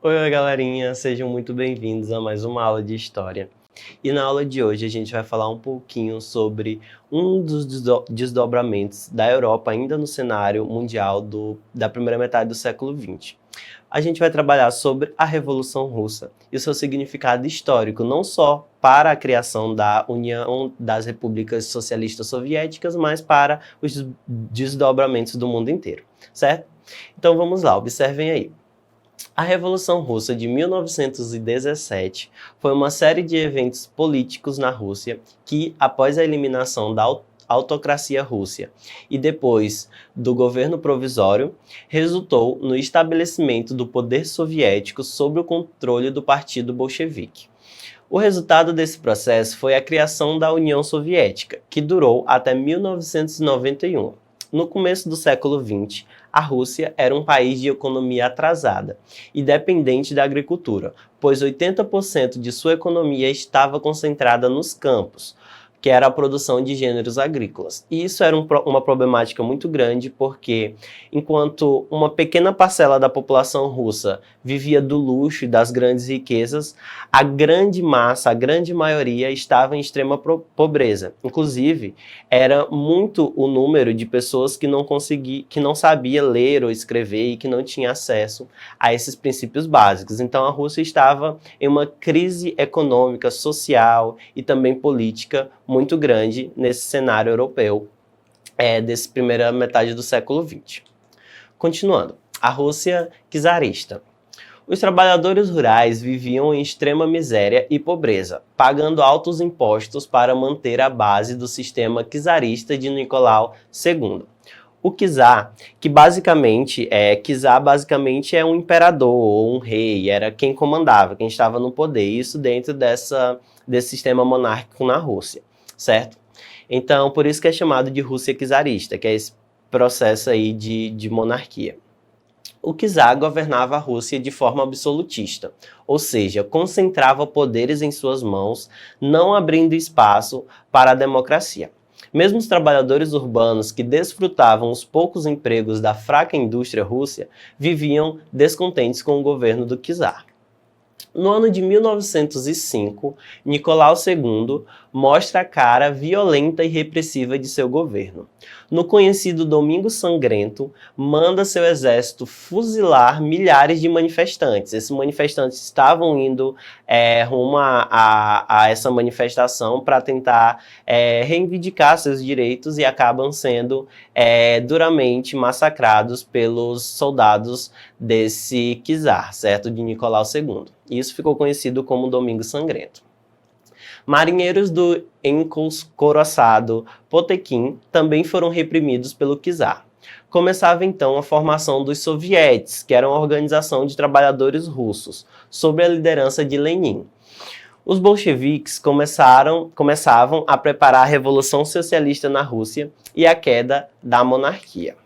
Oi, galerinha, sejam muito bem-vindos a mais uma aula de História. E na aula de hoje a gente vai falar um pouquinho sobre um dos desdobramentos da Europa ainda no cenário mundial da primeira metade do século XX. A gente vai trabalhar sobre a Revolução Russa e o seu significado histórico, não só para a criação da União das Repúblicas Socialistas Soviéticas, mas para os desdobramentos do mundo inteiro, certo? Então vamos lá, observem aí. A Revolução Russa de 1917 foi uma série de eventos políticos na Rússia que, após a eliminação da autocracia russa e depois do governo provisório, resultou no estabelecimento do poder soviético sob o controle do Partido Bolchevique. O resultado desse processo foi a criação da União Soviética, que durou até 1991. No começo do século XX, a Rússia era um país de economia atrasada e dependente da agricultura, pois 80% de sua economia estava concentrada nos campos, que era a produção de gêneros agrícolas. E isso era uma problemática muito grande, porque enquanto uma pequena parcela da população russa vivia do luxo e das grandes riquezas, a grande massa, a grande maioria, estava em extrema pobreza. Inclusive, era muito o número de pessoas que não sabia ler ou escrever e que não tinha acesso a esses princípios básicos. Então, a Rússia estava em uma crise econômica, social e também política muito grande nesse cenário europeu dessa primeira metade do século XX. Continuando, a Rússia czarista. Os trabalhadores rurais viviam em extrema miséria e pobreza, pagando altos impostos para manter a base do sistema czarista de Nicolau II. O czar, czar basicamente é um imperador ou um rei, era quem comandava, quem estava no poder, isso dentro desse sistema monárquico na Rússia, certo? Então, por isso que é chamado de Rússia czarista, que é esse processo aí de monarquia. O czar governava a Rússia de forma absolutista, ou seja, concentrava poderes em suas mãos, não abrindo espaço para a democracia. Mesmo os trabalhadores urbanos que desfrutavam os poucos empregos da fraca indústria russa viviam descontentes com o governo do czar. No ano de 1905, Nicolau II mostra a cara violenta e repressiva de seu governo. No conhecido Domingo Sangrento, manda seu exército fuzilar milhares de manifestantes. Esses manifestantes estavam indo rumo a essa manifestação para tentar reivindicar seus direitos e acabam sendo duramente massacrados pelos soldados desse czar, certo? De Nicolau II. Isso ficou conhecido como Domingo Sangrento. Marinheiros do encouraçado Potemkin também foram reprimidos pelo czar. Começava então a formação dos sovietes, que era uma organização de trabalhadores russos, sob a liderança de Lenin. Os bolcheviques começavam a preparar a Revolução Socialista na Rússia e a queda da monarquia.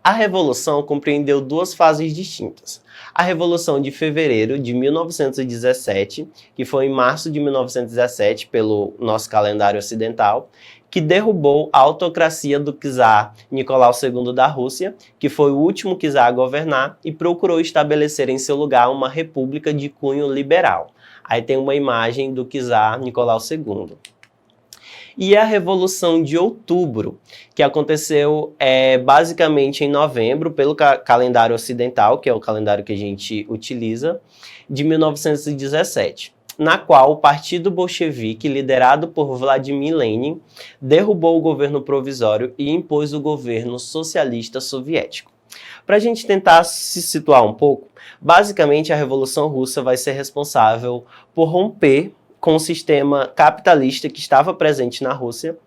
A Revolução compreendeu duas fases distintas. A Revolução de Fevereiro de 1917, que foi em março de 1917 pelo nosso calendário ocidental, que derrubou a autocracia do czar Nicolau II da Rússia, que foi o último czar a governar, e procurou estabelecer em seu lugar uma república de cunho liberal. Aí tem uma imagem do czar Nicolau II. E a Revolução de Outubro, que aconteceu basicamente em novembro, pelo calendário ocidental, que é o calendário que a gente utiliza, de 1917, na qual o Partido Bolchevique, liderado por Vladimir Lenin, derrubou o governo provisório e impôs o governo socialista soviético. Para a gente tentar se situar um pouco, basicamente a Revolução Russa vai ser responsável por romper com o sistema capitalista que estava presente na Rússia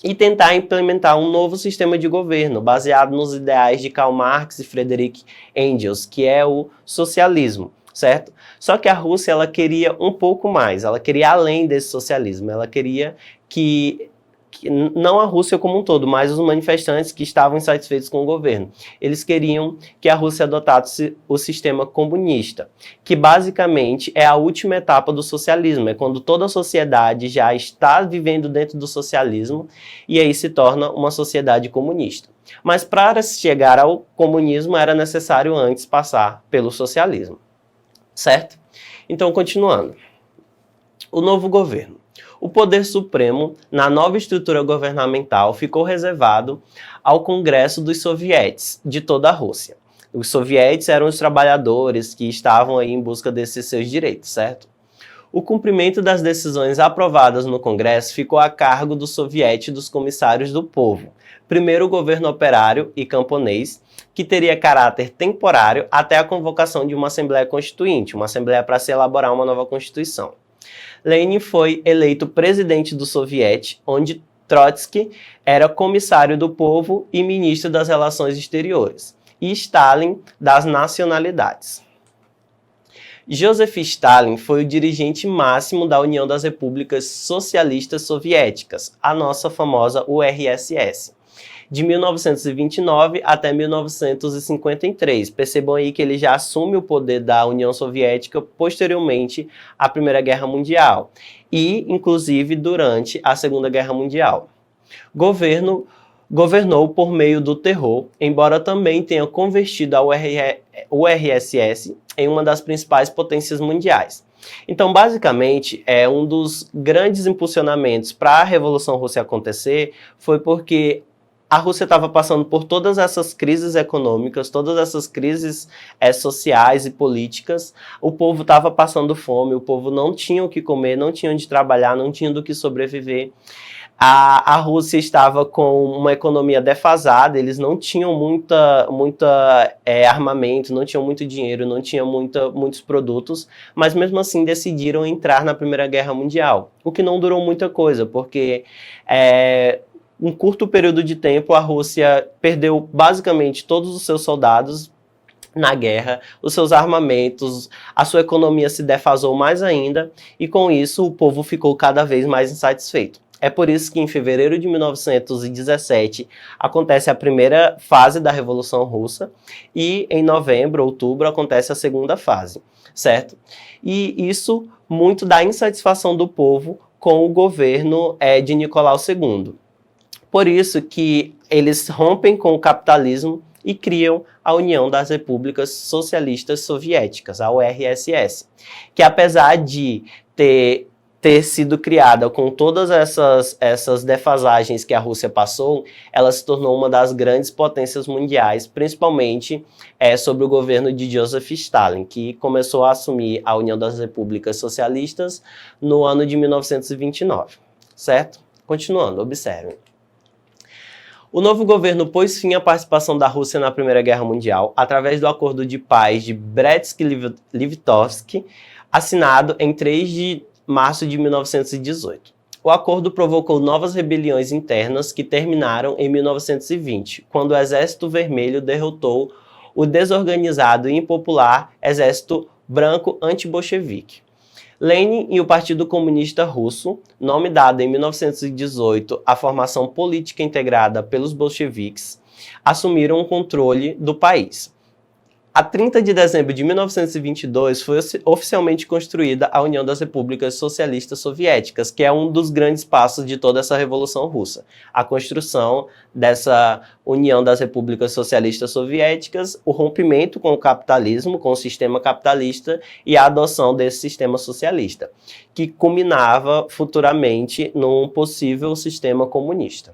e tentar implementar um novo sistema de governo baseado nos ideais de Karl Marx e Friedrich Engels, que é o socialismo, certo? Só que a Rússia ela queria um pouco mais, ela queria além desse socialismo, ela queria que não a Rússia como um todo, mas os manifestantes que estavam insatisfeitos com o governo. Eles queriam que a Rússia adotasse o sistema comunista, que basicamente é a última etapa do socialismo, é quando toda a sociedade já está vivendo dentro do socialismo e aí se torna uma sociedade comunista. Mas para chegar ao comunismo era necessário antes passar pelo socialismo. certo? Então, continuando. O novo governo. O poder supremo, na nova estrutura governamental, ficou reservado ao Congresso dos Sovietes de toda a Rússia. Os sovietes eram os trabalhadores que estavam aí em busca desses seus direitos, certo? O cumprimento das decisões aprovadas no Congresso ficou a cargo do soviete dos comissários do povo. Primeiro o governo operário e camponês, que teria caráter temporário até a convocação de uma Assembleia Constituinte, uma Assembleia para se elaborar uma nova Constituição. Lenin foi eleito presidente do soviete, onde Trotsky era comissário do povo e ministro das relações exteriores, e Stalin das nacionalidades. Joseph Stalin foi o dirigente máximo da União das Repúblicas Socialistas Soviéticas, a nossa famosa URSS, de 1929 até 1953. Percebam aí que ele já assume o poder da União Soviética posteriormente à Primeira Guerra Mundial e, inclusive, durante a Segunda Guerra Mundial. Governou por meio do terror, embora também tenha convertido a URSS em uma das principais potências mundiais. Então, basicamente, um dos grandes impulsionamentos para a Revolução Russa acontecer foi porque a Rússia estava passando por todas essas crises econômicas, todas essas crises sociais e políticas. O povo estava passando fome, o povo não tinha o que comer, não tinha onde trabalhar, não tinha do que sobreviver. A Rússia estava com uma economia defasada, eles não tinham muita armamento, não tinham muito dinheiro, não tinham muitos produtos, mas mesmo assim decidiram entrar na Primeira Guerra Mundial, o que não durou muita coisa, porque em curto período de tempo a Rússia perdeu basicamente todos os seus soldados na guerra, os seus armamentos, a sua economia se defasou mais ainda, e com isso o povo ficou cada vez mais insatisfeito. É por isso que em fevereiro de 1917 acontece a primeira fase da Revolução Russa e em novembro, outubro, acontece a segunda fase, certo? E isso muito da insatisfação do povo com o governo de Nicolau II. Por isso que eles rompem com o capitalismo e criam a União das Repúblicas Socialistas Soviéticas, a URSS, que apesar de ter sido criada com todas essas defasagens que a Rússia passou, ela se tornou uma das grandes potências mundiais, principalmente sob o governo de Joseph Stalin, que começou a assumir a União das Repúblicas Socialistas no ano de 1929, certo? Continuando, observem. O novo governo pôs fim à participação da Rússia na Primeira Guerra Mundial através do Acordo de Paz de Brest-Litovsk, assinado em 3 de março de 1918. O acordo provocou novas rebeliões internas que terminaram em 1920, quando o Exército Vermelho derrotou o desorganizado e impopular Exército Branco anti-bolchevique. Lenin e o Partido Comunista Russo, nome dado em 1918 à formação política integrada pelos bolcheviques, assumiram o controle do país. A 30 de dezembro de 1922 foi oficialmente construída a União das Repúblicas Socialistas Soviéticas, que é um dos grandes passos de toda essa Revolução Russa. A construção dessa União das Repúblicas Socialistas Soviéticas, o rompimento com o capitalismo, com o sistema capitalista e a adoção desse sistema socialista, que culminava futuramente num possível sistema comunista.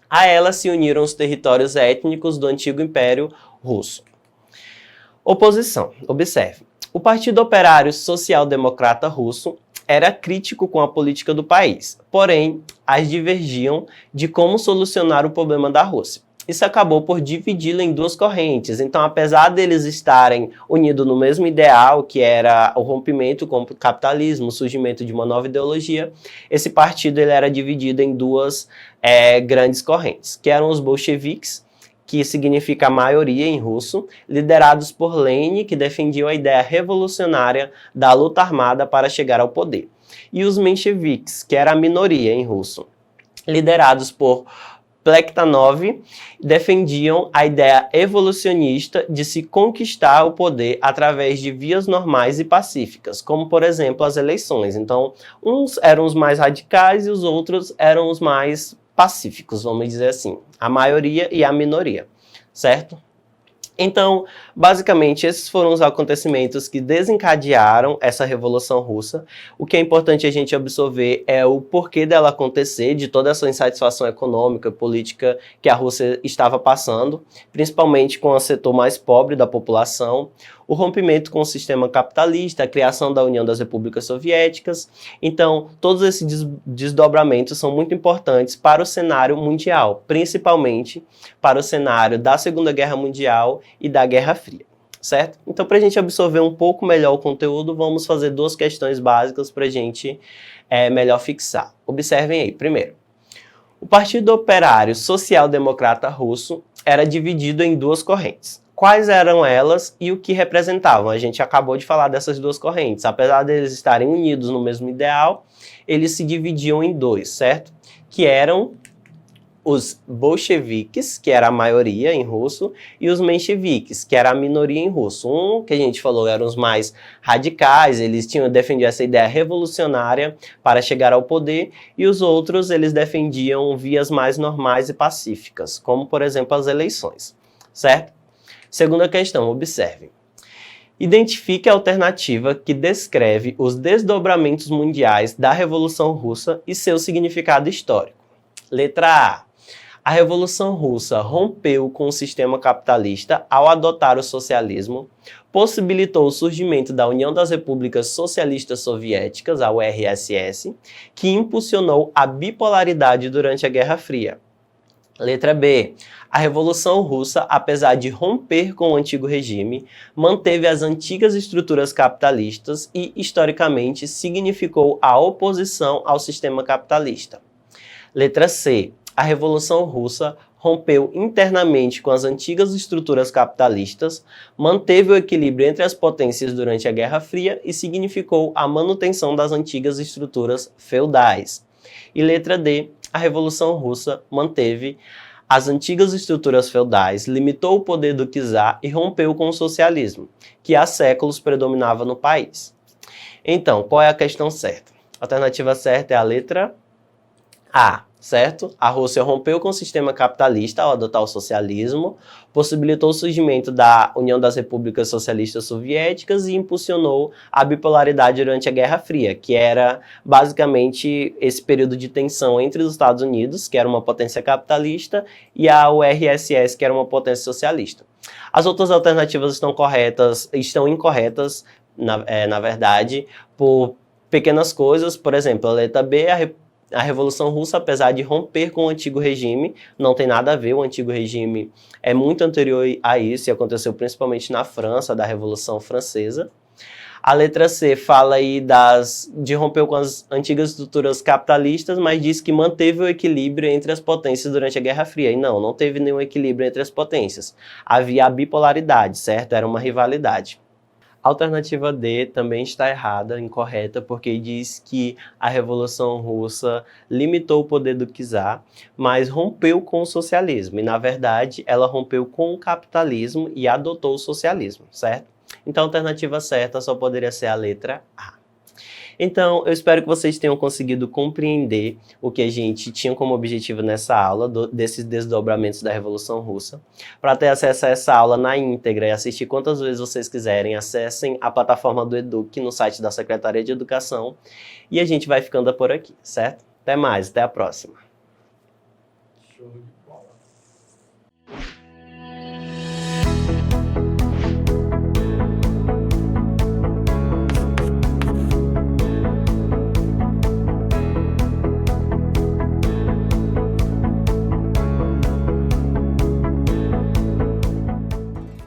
A ela se uniram os territórios étnicos do antigo Império Russo. Oposição. Observe. O Partido Operário Social-Democrata Russo era crítico com a política do país, porém, as divergiam de como solucionar o problema da Rússia. Isso acabou por dividi-la em duas correntes. Então, apesar deles estarem unidos no mesmo ideal, que era o rompimento com o capitalismo, o surgimento de uma nova ideologia, esse partido ele era dividido em duas grandes correntes, que eram os bolcheviques, que significa maioria em russo, liderados por Lenin, que defendiam a ideia revolucionária da luta armada para chegar ao poder, e os mencheviques, que era a minoria em russo, liderados por Plekhanov, defendiam a ideia evolucionista de se conquistar o poder através de vias normais e pacíficas, como, por exemplo, as eleições. Então, uns eram os mais radicais e os outros eram os mais pacíficos, vamos dizer assim. A maioria e a minoria, certo? Então, basicamente, esses foram os acontecimentos que desencadearam essa Revolução Russa. O que é importante a gente absorver é o porquê dela acontecer, de toda essa insatisfação econômica e política que a Rússia estava passando, principalmente com o setor mais pobre da população, o rompimento com o sistema capitalista, a criação da União das Repúblicas Soviéticas. Então, todos esses desdobramentos são muito importantes para o cenário mundial, principalmente para o cenário da Segunda Guerra Mundial e da Guerra Fria, certo? Então, para a gente absorver um pouco melhor o conteúdo, vamos fazer duas questões básicas para a gente melhor fixar. Observem aí, primeiro. O Partido Operário Social Democrata Russo era dividido em duas correntes. Quais eram elas e o que representavam? A gente acabou de falar dessas duas correntes. Apesar deles estarem unidos no mesmo ideal, eles se dividiam em dois, certo? Que eram os bolcheviques, que era a maioria em russo, e os mencheviques, que era a minoria em russo. Um, que a gente falou, eram os mais radicais, eles defendiam essa ideia revolucionária para chegar ao poder, e os outros, eles defendiam vias mais normais e pacíficas, como, por exemplo, as eleições, certo? Segunda questão, observe. Identifique a alternativa que descreve os desdobramentos mundiais da Revolução Russa e seu significado histórico. Letra A. A Revolução Russa rompeu com o sistema capitalista ao adotar o socialismo, possibilitou o surgimento da União das Repúblicas Socialistas Soviéticas, a URSS, que impulsionou a bipolaridade durante a Guerra Fria. Letra B. A Revolução Russa, apesar de romper com o antigo regime, manteve as antigas estruturas capitalistas e, historicamente, significou a oposição ao sistema capitalista. Letra C. A Revolução Russa rompeu internamente com as antigas estruturas capitalistas, manteve o equilíbrio entre as potências durante a Guerra Fria e significou a manutenção das antigas estruturas feudais. E letra D. A Revolução Russa manteve as antigas estruturas feudais, limitou o poder do czar e rompeu com o socialismo, que há séculos predominava no país. Então, qual é a questão certa? A alternativa certa é a letra A, certo? A Rússia rompeu com o sistema capitalista ao adotar o socialismo, possibilitou o surgimento da União das Repúblicas Socialistas Soviéticas e impulsionou a bipolaridade durante a Guerra Fria, que era basicamente esse período de tensão entre os Estados Unidos, que era uma potência capitalista, e a URSS, que era uma potência socialista. As outras alternativas estão incorretas, na verdade, por pequenas coisas. Por exemplo, a letra B, a Revolução Russa, apesar de romper com o antigo regime, não tem nada a ver, o antigo regime é muito anterior a isso e aconteceu principalmente na França, da Revolução Francesa. A letra C fala aí de romper com as antigas estruturas capitalistas, mas diz que manteve o equilíbrio entre as potências durante a Guerra Fria. E não teve nenhum equilíbrio entre as potências. Havia a bipolaridade, certo? Era uma rivalidade. A alternativa D também está errada, incorreta, porque diz que a Revolução Russa limitou o poder do czar, mas rompeu com o socialismo. E, na verdade, ela rompeu com o capitalismo e adotou o socialismo, certo? Então, a alternativa certa só poderia ser a letra A. Então, eu espero que vocês tenham conseguido compreender o que a gente tinha como objetivo nessa aula, desses desdobramentos da Revolução Russa. Para ter acesso a essa aula na íntegra e assistir quantas vezes vocês quiserem, acessem a plataforma do Eduque no site da Secretaria de Educação. E a gente vai ficando por aqui, certo? Até mais, até a próxima. Show.